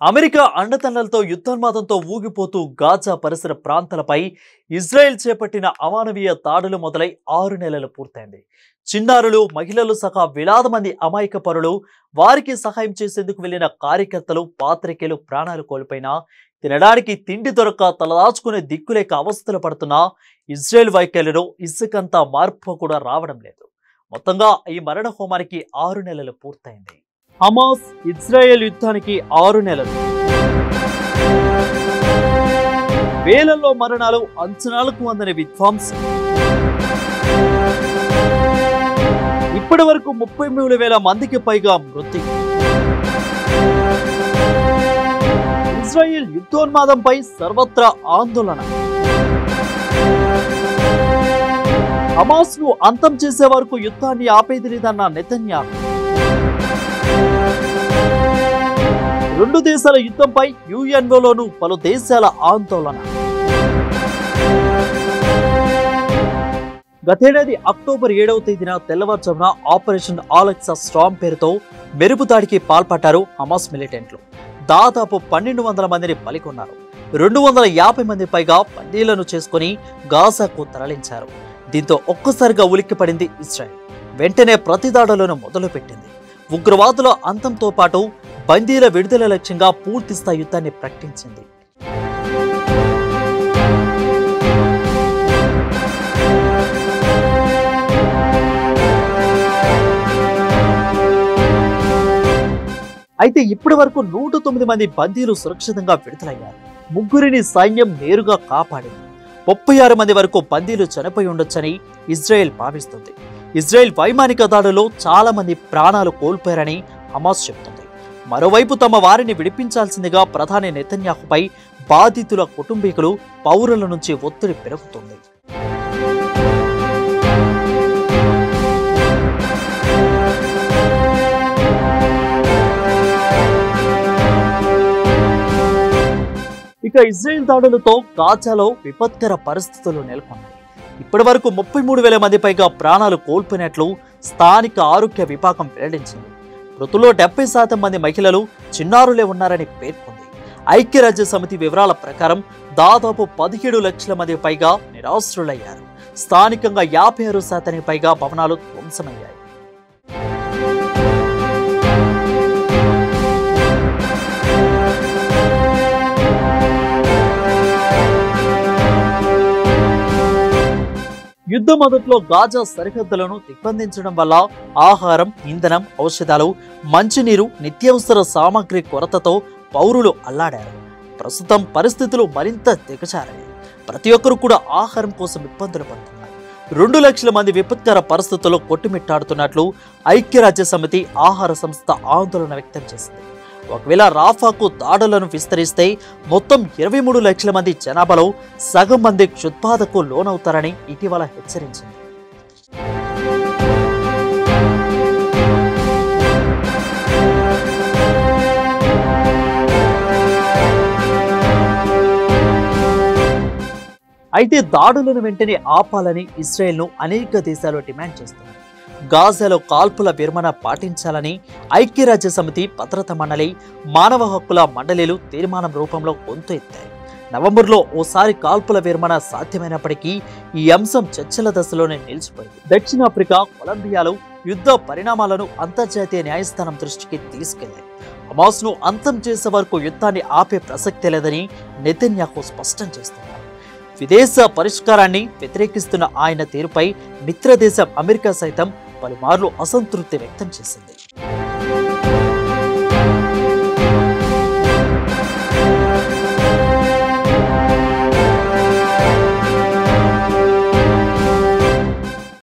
America అండదండలతో యుద్ధోన్మాదంతో ఊగిపోతూ Gaza పరిసర ప్రాంతాలపై ఇజ్రాయెల్ చేపట్టిన అమానవీయ దాడులు మొదలై 6 నెలలు పూర్తయింది. చిన్నారులు, మహిళలు సహా వేలాది మంది అమాయక పరులు, వారికి సహాయం చేసేందుకు వెళ్లిన కార్యకర్తలు, పాత్రికేయులు ప్రాణాలు కోల్పోయినా తినడానికి తిండి దొరక్క తలదాచుకునే దిక్కులేక అవస్థలు పడుతున్న ఇజ్రాయెల్ వైఖరిలో ఇసుకంత మార్పు కూడా రావడం లేదు. మొత్తంగా ఈ మరణ హోమానికి 6 నెలలు పూర్తయింది. హమాస్ ఇజ్రాయెల్ యుద్ధానికి 6 నెలలు. వేలల్లో మరణాలు, అంచనాలకు అందని విధ్వంసం. ఇప్పటి వరకు 33,000 మందికి పైగా మృతి. ఇజ్రాయెల్ యుద్ధోన్మాదంపై సర్వత్రా ఆందోళన. హమాస్ ను అంతం చేసే వరకు యుద్ధాన్ని ఆపేది లేదన్న నెతన్యాహు. 2 దేశాల యుద్ధంపై యుఎన్ఓలోనూ పలు దేశాల ఆందోళన. గతేడాది అక్టోబర్ 7వ తేదీన తెల్లవారుజామున ఆపరేషన్ ఆలెక్సా స్టార్మ్ పేరుతో మెరుపు దాడికి పాల్పడ్డారు హమాస్ మిలిటెంట్లు. దాదాపు 1200 మందిని బలికొన్నారు. 250 మంది పైగా బందీలను చేసుకుని గాజాకు తరలించారు. దీంతో ఒక్కసారిగా ఉలిక్కిపడింది ఇజ్రాయెల్. వెంటనే ప్రతిదాడులను మొదలుపెట్టింది. ఉగ్రవాదుల అంతంతో పాటు బందీల విడుదల లక్ష్యంగా పూర్తిస్థాయి యుద్ధాన్ని ప్రకటించింది. అయితే ఇప్పటి వరకు 109 మంది బందీలు సురక్షితంగా విడుదలయ్యారు. 3 సైన్యం నేరుగా కాపాడింది. 36 మంది వరకు బందీలు చనిపోయి ఉండొచ్చని ఇజ్రాయెల్ భావిస్తుంది. ఇజ్రాయెల్ వైమానిక దాడుల్లో చాలా మంది ప్రాణాలు కోల్పోయారని హమాస్ చెబుతుంది. మరోవైపు తమ వారిని విడిపించాల్సిందిగా ప్రధాని నెతన్యాహుపై బాధితుల కుటుంబీకులు, పౌరుల నుంచి ఒత్తిడి పెరుగుతుంది. ఇక ఇజ్రాయెల్ దాడులతో గాజాలో విపత్కర పరిస్థితులు నెలకొన్నాయి. ఇప్పటి వరకు 33,000 మంది పైగా ప్రాణాలు కోల్పోయినట్లు స్థానిక ఆరోగ్య విభాగం వెల్లడించింది. మృతుల్లో 70% మంది మహిళలు, చిన్నారులే ఉన్నారని పేర్కొంది. ఐక్యరాజ్య సమితి వివరాల ప్రకారం దాదాపు 17 లక్షల మంది పైగా నిరాశ్రులయ్యారు. స్థానికంగా 56% పైగా భవనాలు ధ్వంసమయ్యాయి. యుద్ధం మొదట్లో గాజా సరిహద్దులను దిగ్బంధించడం వల్ల ఆహారం, ఇంధనం, ఔషధాలు, మంచినీరు, నిత్యావసర సామాగ్రి కొరతతో పౌరులు అల్లాడారు. ప్రస్తుతం పరిస్థితులు మరింత దిగజారాయి. ప్రతి ఒక్కరు కూడా ఆహారం కోసం ఇబ్బందులు పడుతున్నారు. 2 లక్షల మంది విపత్కర పరిస్థితుల్లో కొట్టుమిట్టాడుతున్నట్లు ఐక్యరాజ్య సమితి ఆహార సంస్థ ఆందోళన వ్యక్తం చేసింది. ఒకవేళ రాఫాకు దాడులను విస్తరిస్తే మొత్తం 23 లక్షల మంది జనాభాలో సగం మంది క్షుద్బాధకు లోనవుతారని ఇటీవల హెచ్చరించింది. అయితే దాడులను వెంటనే ఆపాలని ఇజ్రాయెల్ను అనేక దేశాలు డిమాండ్ చేస్తున్నాయి. గాజాలో కాల్పుల విరమణ పాటించాలని ఐక్యరాజ్య సమితి భద్రతా మండలి, మానవ హక్కుల మండలిలు తీర్మానం రూపంలో గొంతు ఎత్తాయి. నవంబర్లో ఓసారి కాల్పుల విరమణ సాధ్యమైనప్పటికీ ఈ అంశం చర్చల దశలోనే నిలిచిపోయింది. దక్షిణాఫ్రికా, కొలంబియాలో యుద్ధ పరిణామాలను అంతర్జాతీయ న్యాయస్థానం దృష్టికి తీసుకెళ్లాయి. హమాస్ ను అంతం చేసే వరకు యుద్ధాన్ని ఆపే ప్రసక్తే లేదని నెతన్యాహు స్పష్టం చేస్తున్నారు. విదేశ పరిష్కారాన్ని వ్యతిరేకిస్తున్న ఆయన తీరుపై మిత్రదేశం అమెరికా సైతం పలుమార్లు అసంతృప్తి వ్యక్తం చేసింది.